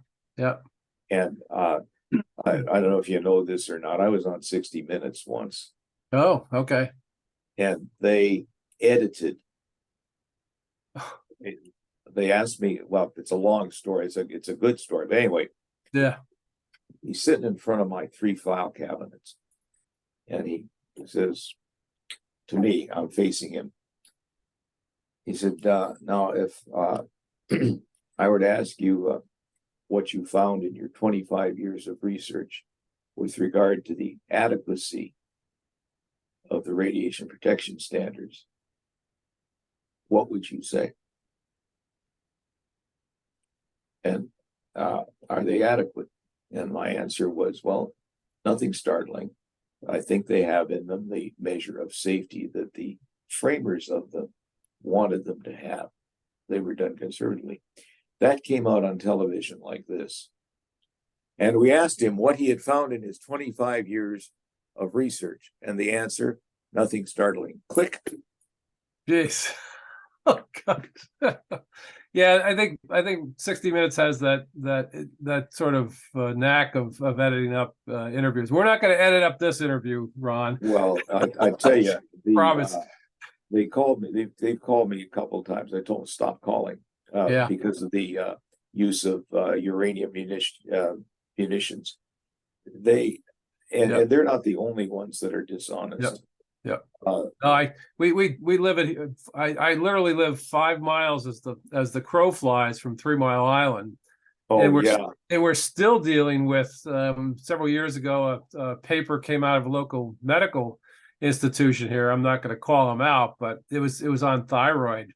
And I don't know if you know this or not. I was on 60 Minutes once. Oh, okay. And they edited they asked me, well, it's a long story. It's a good story. But anyway, Yeah. he's sitting in front of my 3 file cabinets. And he says to me, I'm facing him. He said, now if I were to ask you what you found in your 25 years of research with regard to the adequacy of the radiation protection standards, what would you say? And are they adequate? And my answer was, well, nothing startling. I think they have in them the measure of safety that the framers of them wanted them to have. They were done conservatively. That came out on television like this. And we asked him what he had found in his 25 years of research. And the answer, nothing startling. Click. Jeez. Oh God. Yeah, I think 60 Minutes has that sort of knack of editing up interviews. We're not going to edit up this interview, Ron. Well, I tell you, Promise. They called me. They've called me a couple of times. I told them stop calling Yeah. because of the use of uranium munitions. And they're not the only ones that are dishonest. Yeah. We live at I literally live 5 miles as the crow flies from 3 Mile Island. Oh, and we're still dealing with several years ago a paper came out of a local medical institution here. I'm not going to call them out, but it was on thyroid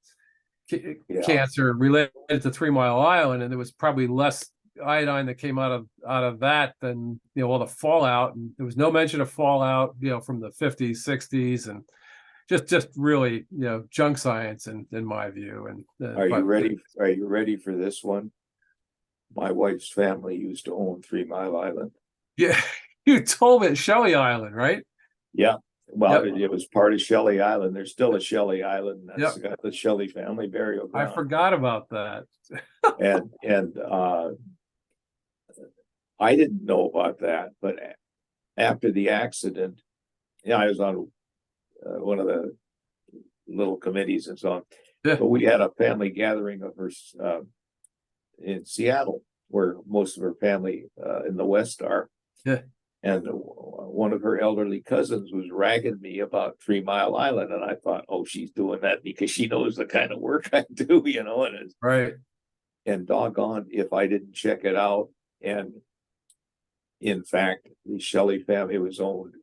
cancer related to 3 Mile Island, and there was probably less iodine that came out of that than all the fallout, and there was no mention of fallout from the 50s, 60s, and just really junk science in my view. And are you ready for this one? My wife's family used to own 3 Mile Island. Yeah, you told me at Shelley Island, right? Yeah. Well, it was part of Shelley Island. There's still a Shelley Island. That's got the Shelley family burial ground. I forgot about that. and I didn't know about that, but after the accident, I was on one of the little committees and so on. Yeah. But we had a family gathering of her in Seattle, where most of her family in the West are. Yeah. And one of her elderly cousins was ragging me about 3 Mile Island, and I thought, oh, she's doing that because she knows the kind of work I do, and it's right. And doggone if I didn't check it out. And in fact, the Shelley family was owned.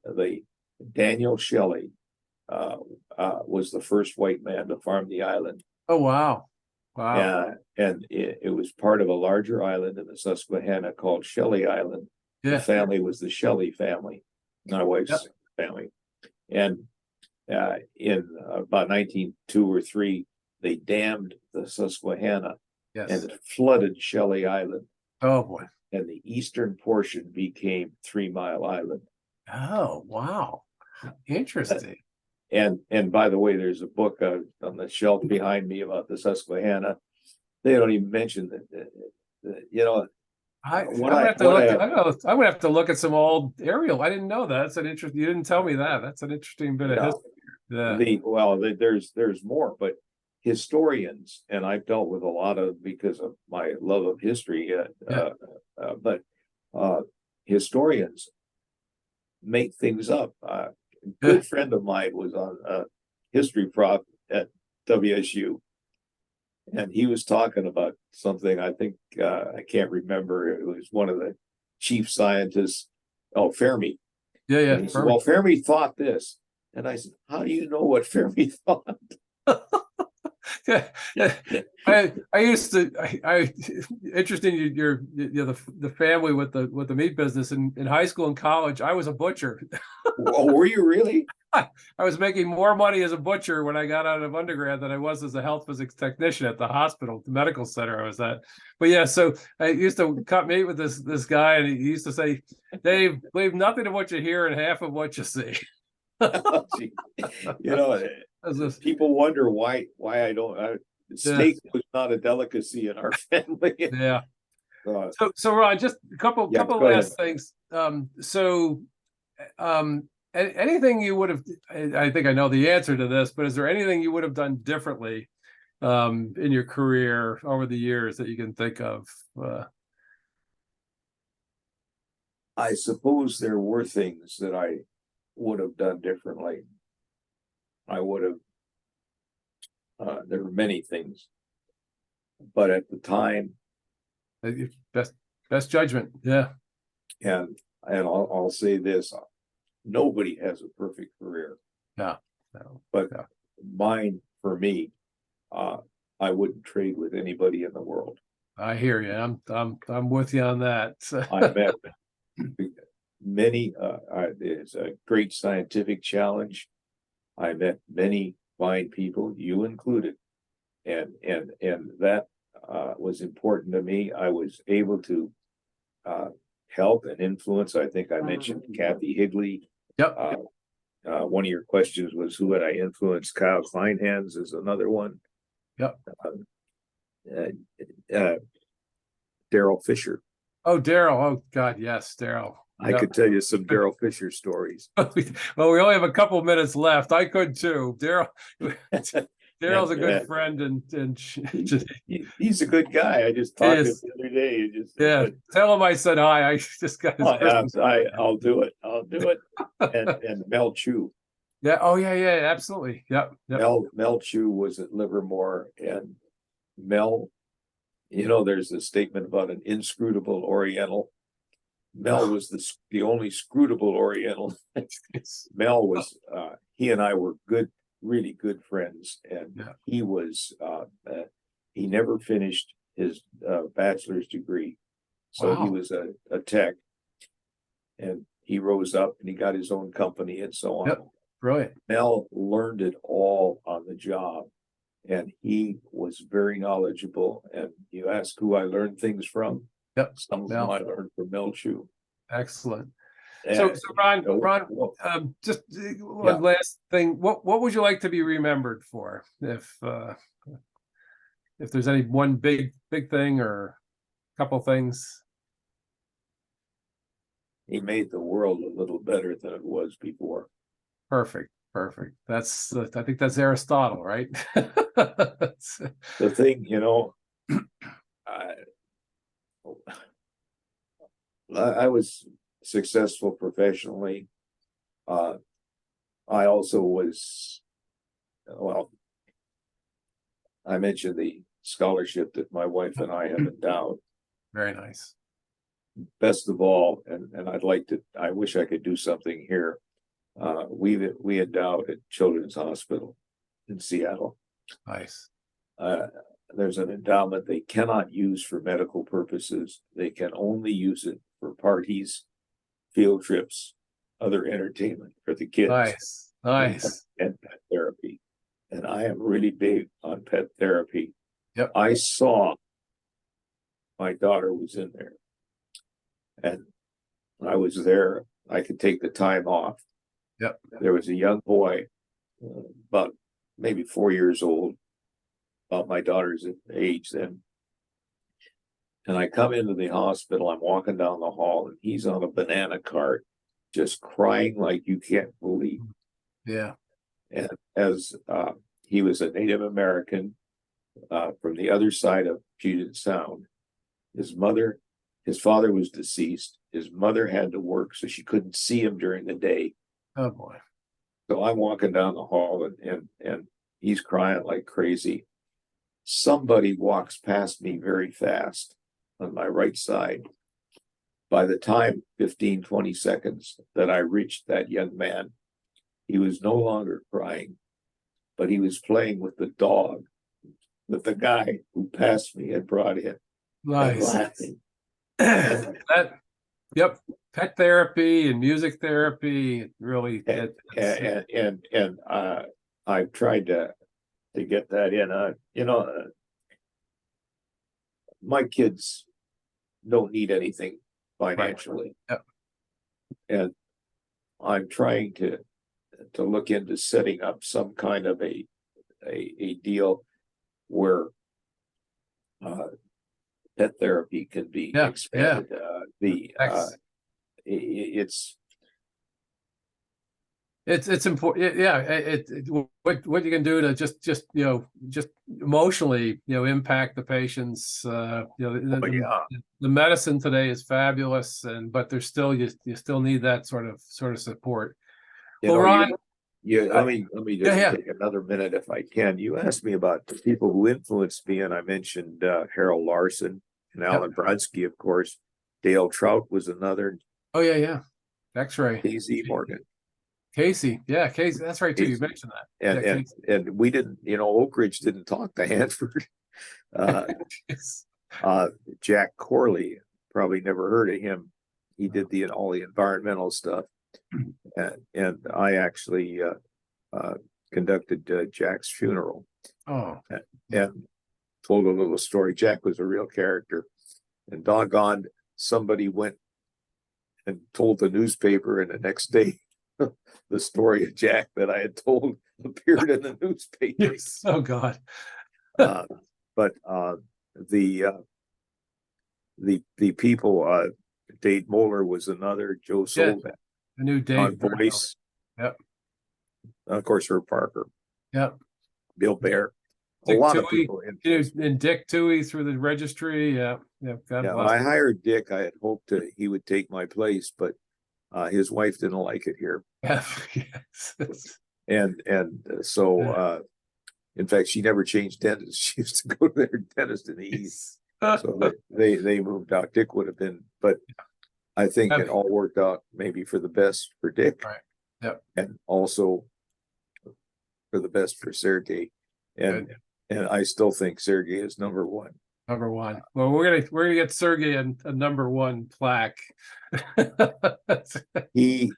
Daniel Shelley was the first white man to farm the island. Oh wow! Wow. And it was part of a larger island in the Susquehanna called Shelley Island. Yeah. The family was the Shelley family, my wife's family. And in about 1902 or 3, they dammed the Susquehanna, and it flooded Shelley Island. Oh boy! And the eastern portion became 3 Mile Island. Oh wow! Interesting. And by the way, there's a book on the shelf behind me about the Susquehanna. They don't even mention that. I'm gonna have to look at some old aerial. I didn't know that. That's an interest. You didn't tell me that. That's an interesting bit of history. Yeah. There's more, but historians, and I've dealt with a lot of because of my love of history. But historians make things up. A good friend of mine was on history prof at WSU. And he was talking about something, I think, I can't remember. It was one of the chief scientists, Fermi. Yeah. And he said, well, Fermi thought this. And I said, how do you know what Fermi thought? I used to. Interesting. You're the family with the meat business in high school and college. I was a butcher. Oh, were you really? I was making more money as a butcher when I got out of undergrad than I was as a health physics technician at the hospital, the medical center I was at. But yeah, so I used to cut meat with this guy, and he used to say, "Dave, believe nothing of what you hear and half of what you see." People wonder why I don't. Steak was not a delicacy in our family. Yeah. So Ron, just a couple last things. Anything you would have? I think I know the answer to this, but is there anything you would have done differently in your career over the years that you can think of? I suppose there were things that I would have done differently. I would have, there were many things, but at the time, Best judgment. Yeah. and I'll say this, nobody has a perfect career. Yeah. No. But yeah. Mine, for me, I wouldn't trade with anybody in the world. I hear you. I'm with you on that. I met many, it's a great scientific challenge. I met many fine people, you included, and that was important to me. I was able to help and influence. I think I mentioned Kathy Higley. Yep. One of your questions was who would I influence? Kyle Kleinhans is another one. Yep. Daryl Fisher. Oh, Daryl. Oh, God, yes, Daryl. I could tell you some Daryl Fisher stories. Well, we only have a couple minutes left. I could too. Daryl's a good friend, and he's a good guy. I just talked to him the other day. Tell him I said hi. I just got his Christmas. I'll do it. And Mel Chu. Yeah. Oh, yeah. Absolutely. Yep. Mel Chu was at Livermore, and Mel, there's a statement about an inscrutable Oriental. Mel was the only scrutable Oriental. Mel was, he and I were really good friends, and he was, he never finished his bachelor's degree. So he was a tech, and he rose up and he got his own company and so on. Yep. Brilliant. Mel learned it all on the job, and he was very knowledgeable. And you ask who I learned things from. Yep. Some of them I learned from Mel Chu. Excellent. So Ron, just one last thing. What would you like to be remembered for? If there's any one big thing or a couple things. He made the world a little better than it was before. Perfect. That's I think that's Aristotle, right? The thing, I was successful professionally. I also was, I mentioned the scholarship that my wife and I have endowed. Very nice. Best of all, and I wish I could do something here. We endowed at Children's Hospital in Seattle. Nice. There's an endowment they cannot use for medical purposes. They can only use it for parties, field trips, other entertainment for the kids. Nice. And pet therapy. And I am really big on pet therapy. Yep. I saw my daughter was in there, and I was there. I could take the time off. Yep. There was a young boy, about maybe 4 years old, about my daughter's age then. And I come into the hospital, I'm walking down the hall, and he's on a banana cart, just crying like you can't believe. Yeah. And as he was a Native American from the other side of Puget Sound, his father was deceased. His mother had to work, so she couldn't see him during the day. Oh boy. So I'm walking down the hall, and he's crying like crazy. Somebody walks past me very fast on my right side. By the time 15, 20 seconds that I reached that young man, he was no longer crying, but he was playing with the dog that the guy who passed me had brought in. Nice. And laughing. Yep. Pet therapy and music therapy really. I've tried to get that in. My kids don't need anything financially. Right. Yep. And I'm trying to look into setting up some kind of a deal where pet therapy can be expanded. It's It's important. Yeah. What you can do to just emotionally, impact the patients. Oh, yeah. The medicine today is fabulous, but there's still, you still need that sort of support. You Well, know, Ron, let me yeah, just yeah, take another minute if I can. You asked me about the people who influenced me, and I mentioned Harold Larson and yep. Alan Brodsky, of course. Dale Trout was another. Oh yeah, yeah. X-ray. Casey Morgan. Casey, yeah, Casey. That's right too. You Casey. mentioned that. And Yeah, and Casey. and we didn't, Oak Ridge didn't talk to Hanford. Uh, Yes. Jack Corley, probably never heard of him. He did all the environmental stuff, and I actually conducted Jack's funeral Oh, and told a little story. Jack was a real character, and doggone, somebody went and told the newspaper, and the next day, the story of Jack that I had told appeared in the newspaper. yes. Oh God. But the people, Dave Moeller was another, Joe Yeah, Soldat, I knew on Dave. voice, Yep. of course, Herb Parker, Yep. Bill Bear, a Dick lot of Toohey, people influenced me. and Dick Toohey through the registry. Yeah, yeah. God Yeah, when bless I him. hired Dick, I had hoped he would take my place, but his wife didn't like it here, Yeah, yes. so Yeah. in fact, she never changed dentists. She used to go to their dentist in the east. So they moved out. Dick would have been, but I think it all worked out maybe for the best for Dick. Right. Yep. And also for the best for Sergey. And Good. and I still think Sergey is number one. Number one. Well, we're gonna get Sergey a number one plaque. He,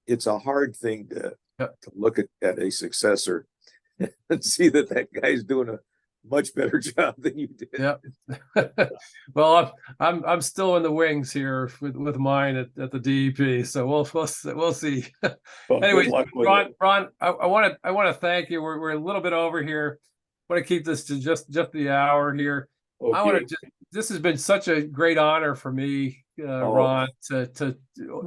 it's a hard thing to look at a successor and see that guy's doing a much better job than you did. Yep. Well, I'm still in the wings here with mine at the DEP, so we'll see. Well, Anyways, good luck with Ron, it. I want to thank you. We're a little bit over here. I want to keep this to just the hour here. I want Okay. to this has been such a great honor for me, Oh. Ron, to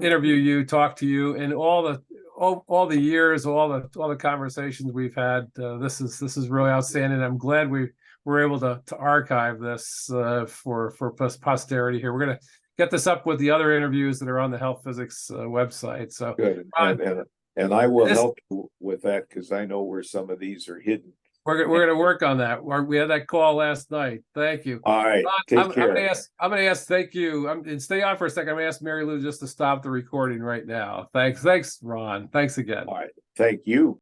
interview you, talk to you, and all the years, all the conversations we've had. This is really outstanding. I'm glad we were able to archive this for posterity here. We're going to get this up with the other interviews that are on the Health Physics website. So good. And I will help you with that, because I know where some of these are hidden. We're going to work on that. We had that call last night. Thank you. All right. Take care. I'm going to ask. Thank you. And stay on for a second. I'm going to ask Mary Lou just to stop the recording right now. Thanks, Ron. Thanks again. All right. Thank you.